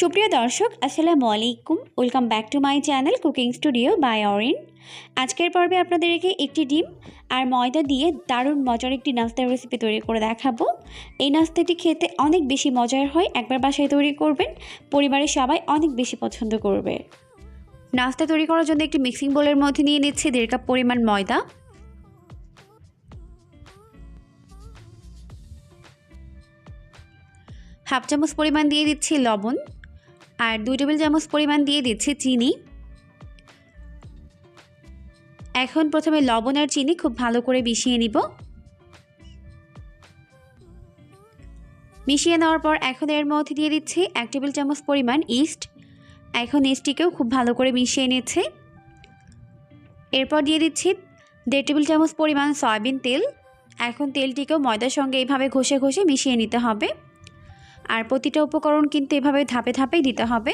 সুপ্রিয় দর্শক আসসালামু আলাইকুম, welcome back to my channel cooking studio by Arin. আজকের পর্বে আপনাদেরকে একটি ডিম আর ময়দা দিয়ে দারুণ মজার একটি নাস্তা রেসিপি তৈরি করে দেখাবো। এই নাস্তাটি খেতে অনেক বেশি মজার হয়, একবার বাসায় তৈরি করবেন, পরিবারের সবাই অনেক বেশি পছন্দ করবে। নাস্তা তৈরি করার জন্য একটি মিক্সিং বোলের মধ্যে নিয়ে নিচ্ছি 1.5 কাপ পরিমাণ ময়দা, হাফ চামচ পরিমাণ দিয়ে দিচ্ছি লবণ, আর 2 টেবিল চামচ পরিমাণ দিয়ে দিচ্ছি চিনি। এখন প্রথমে লবণ আর চিনি খুব ভালো করে মিশিয়ে নিব। মিশিয়ে নেওয়ার পর এখন এর মধ্যে দিয়ে দিচ্ছি 1 টেবিল চামচ পরিমাণ ইস্ট। এখন ইস্টটিকেও খুব ভালো করে মিশিয়ে নিচ্ছি। এরপর দিয়ে দিচ্ছি 1.5 টেবিল চামচ পরিমাণ সয়াবিন তেল। এখন তেলটিকেও ময়দার সঙ্গে এইভাবে ঘষে ঘষে মিশিয়ে নিতে হবে। আর প্রতিটা উপকরণ কিন্তু এভাবে ধাপে ধাপেই দিতে হবে।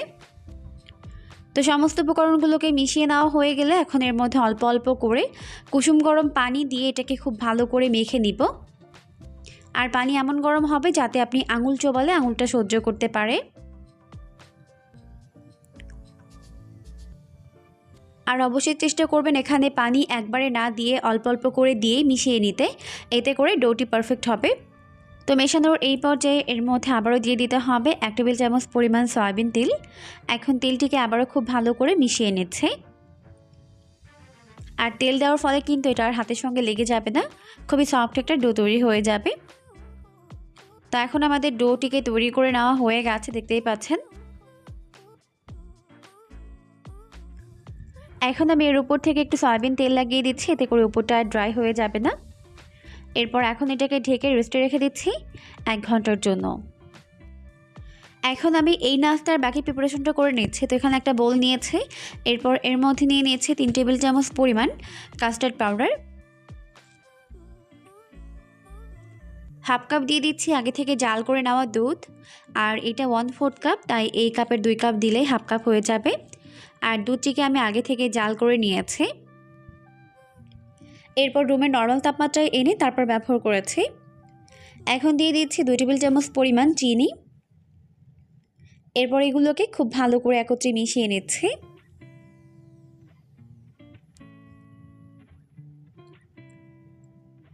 তো সমস্ত উপকরণগুলোকে মিশিয়ে নেওয়া হয়ে গেলে এখন এর মধ্যে অল্প অল্প করে কুসুম গরম পানি দিয়ে এটাকে খুব ভালো করে মেখে নিব। আর পানি এমন গরম হবে যাতে আপনি আঙুল চোবালে আঙুলটা সহ্য করতে পারে। আর অবশ্যই চেষ্টা করবেন এখানে পানি একবারে না দিয়ে অল্প অল্প করে দিয়ে মিশিয়ে নিতে, এতে করে ডোটি পারফেক্ট হবে। তো মেশানোর এই পর্যায়ে এর মধ্যে আবারও দিয়ে দিতে হবে 1 টেবিল চামচ পরিমাণ সয়াবিন তেল। এখন তেলটিকে আবারও খুব ভালো করে মিশিয়ে নিচ্ছে। আর তেল দেওয়ার ফলে কিন্তু এটা আর হাতের সঙ্গে লেগে যাবে না, খুবই সফট একটা ডো তৈরি হয়ে যাবে। তো এখন আমাদের ডোটিকে তৈরি করে নেওয়া হয়ে গেছে, দেখতেই পাচ্ছেন। এখন আমি এর উপর থেকে একটু সয়াবিন তেল লাগিয়ে দিচ্ছি, এতে করে উপরটা ড্রাই হয়ে যাবে না। এরপর এখন এটাকে ঢেকে রেস্টে রেখে দিচ্ছি 1 ঘন্টার জন্য। এখন আমি এই নাস্তার বাকি প্রিপারেশনটা করে নিচ্ছি। তো এখানে একটা বোল নিয়েছি, এরপর এর মধ্যে নিয়ে নিয়েছি 3 টেবিল চামচ পরিমাণ কাস্টার্ড পাউডার, হাফ কাপ দিয়ে দিচ্ছি আগে থেকে জাল করে নেওয়া দুধ। আর এটা 1/4 কাপ, তাই এই কাপের 2 কাপ দিলেই হাফ কাপ হয়ে যাবে। আর দুধটিকে আমি আগে থেকে জাল করে নিয়েছি, এরপর রুমের নরমাল তাপমাত্রায় এনে তারপর ব্যবহার করেছি। এখন দিয়ে দিচ্ছি 2 টেবিল চামচ পরিমাণ চিনি। এরপর এগুলোকে খুব ভালো করে একত্রে মিশিয়ে নিচ্ছি।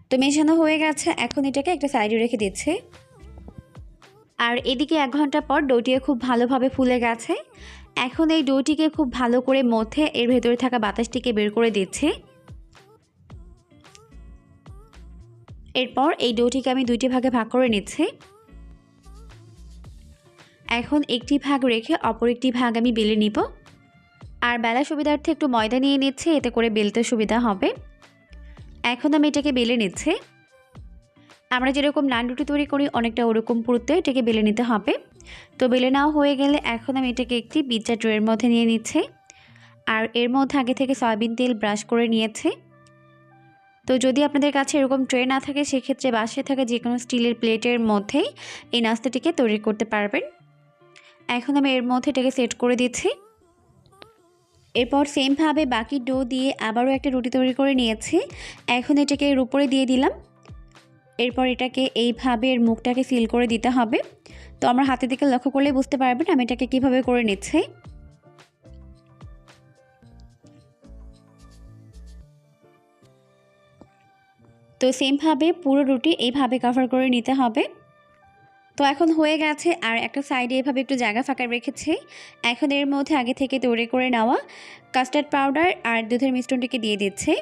তো মেশানো হয়ে গেছে, এখন এটাকে একটা সাইডে রেখে দিচ্ছি। আর এদিকে 1 ঘন্টা পর ডোটিও খুব ভালোভাবে ফুলে গেছে। এখন এই ডোটিকে খুব ভালো করে মথে এর ভেতরে থাকা বাতাসটিকে বের করে দিচ্ছি। এরপর এই ডোটিকে আমি 2টি ভাগে ভাগ করে নিচ্ছি। এখন একটি ভাগ রেখে অপর একটি ভাগ আমি বেলে নিব। আর বেলার সুবিধার্থে একটু ময়দা নিয়ে নিচ্ছি, এতে করে বেলতে সুবিধা হবে। এখন আমি এটাকে বেলে নিচ্ছি। আমরা যেরকম নান রুটি তৈরি করি অনেকটা ওরকম পুরোতে এটাকে বেলে নিতে হবে। তো বেলে নেওয়া হয়ে গেলে এখন আমি এটাকে একটি পিৎজা ট্রের মধ্যে নিয়ে নিচ্ছি। আর এর মধ্যে আগে থেকে সয়াবিন তেল ব্রাশ করে নিয়েছি। তো যদি আপনাদের কাছে এরকম ট্রে না থাকে সেক্ষেত্রে বাসায় থাকা যে কোনো স্টিলের প্লেটের মধ্যেই এই নাস্তাটিকে তৈরি করতে পারবেন। এখন আমি এর মধ্যে এটাকে সেট করে দিচ্ছি। এরপর সেমভাবে বাকি ডো দিয়ে আবারও একটা রুটি তৈরি করে নিয়েছি। এখন এটাকে এর উপরে দিয়ে দিলাম। এরপর এটাকে এইভাবে এর মুখটাকে সিল করে দিতে হবে। তো আমার হাতের দিকে লক্ষ্য করলে বুঝতে পারবেন আমি এটাকে কিভাবে করে নিচ্ছি। তো সেমভাবে পুরো রুটি এইভাবে কভার করে নিতে হবে। তো এখন হয়ে গেছে, আর একটা সাইডে এভাবে একটু জায়গা ফাঁকা রেখেছি। এখন এর মধ্যে আগে থেকে তৈরি করে নেওয়া কাস্টার্ড পাউডার আর দুধের মিশ্রণটিকে দিয়ে দিচ্ছি।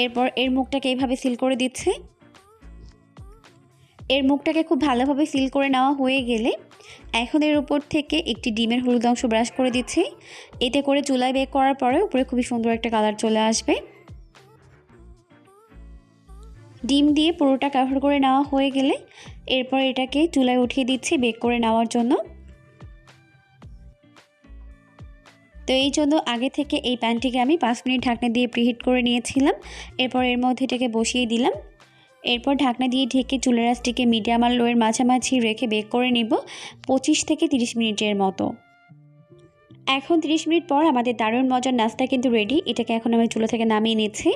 এরপর এর মুখটাকে এইভাবে সিল করে দিচ্ছি। এর মুখটাকে খুব ভালোভাবে সিল করে নেওয়া হয়ে গেলে এখন এর উপর থেকে একটি ডিমের হলুদ অংশ ব্রাশ করে দিচ্ছি। এতে করে চুলায় বেক করার পরে উপরে খুবই সুন্দর একটা কালার চলে আসবে। ডিম দিয়ে পুরোটা কভার করে নেওয়া হয়ে গেলে এরপর এটাকে চুলায় উঠিয়ে দিচ্ছি বেক করে নেওয়ার জন্য। তো এই জন্য আগে থেকে এই প্যানটিকে আমি 5 মিনিট ঢাকনা দিয়ে প্রিহিট করে নিয়েছিলাম। এরপর এর মধ্যে এটাকে বসিয়ে দিলাম। এরপর ঢাকনা দিয়ে ঢেকে চুলার আঁচটিকে মিডিয়াম আর লোয়ের মাঝামাঝি রেখে বেক করে নেব 25 থেকে 30 মিনিটের মতো। এখন 30 মিনিট পর আমাদের দারুণ মজার নাস্তা কিন্তু রেডি। এটাকে এখন আমি চুলা থেকে নামিয়ে নিচ্ছি।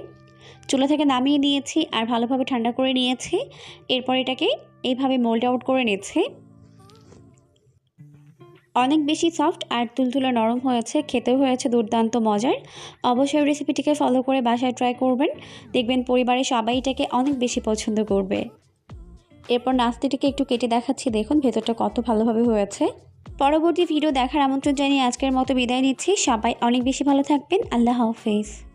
চুলা থেকে নামিয়ে নিয়েছি আর ভালোভাবে ঠান্ডা করে নিয়েছি। এরপর এটাকে এইভাবে মোল্ড আউট করে নিচ্ছি। অনেক বেশি সফট আর তুলতুলে নরম হয়েছে, খেতেও হয়েছে দুর্দান্ত মজার। অবশ্যই রেসিপিটিকে ফলো করে বাসায় ট্রাই করবেন, দেখবেন পরিবারের সবাই এটাকে অনেক বেশি পছন্দ করবে। এরপর নাস্তাটিকে একটু কেটে দেখাচ্ছি, দেখুন ভেতরটা কত ভালোভাবে হয়েছে। পরবর্তী ভিডিও দেখার আমন্ত্রণ জানিয়ে আজকের মতো বিদায় নিচ্ছি। সবাই অনেক বেশি ভালো থাকবেন। আল্লাহ হাফেজ।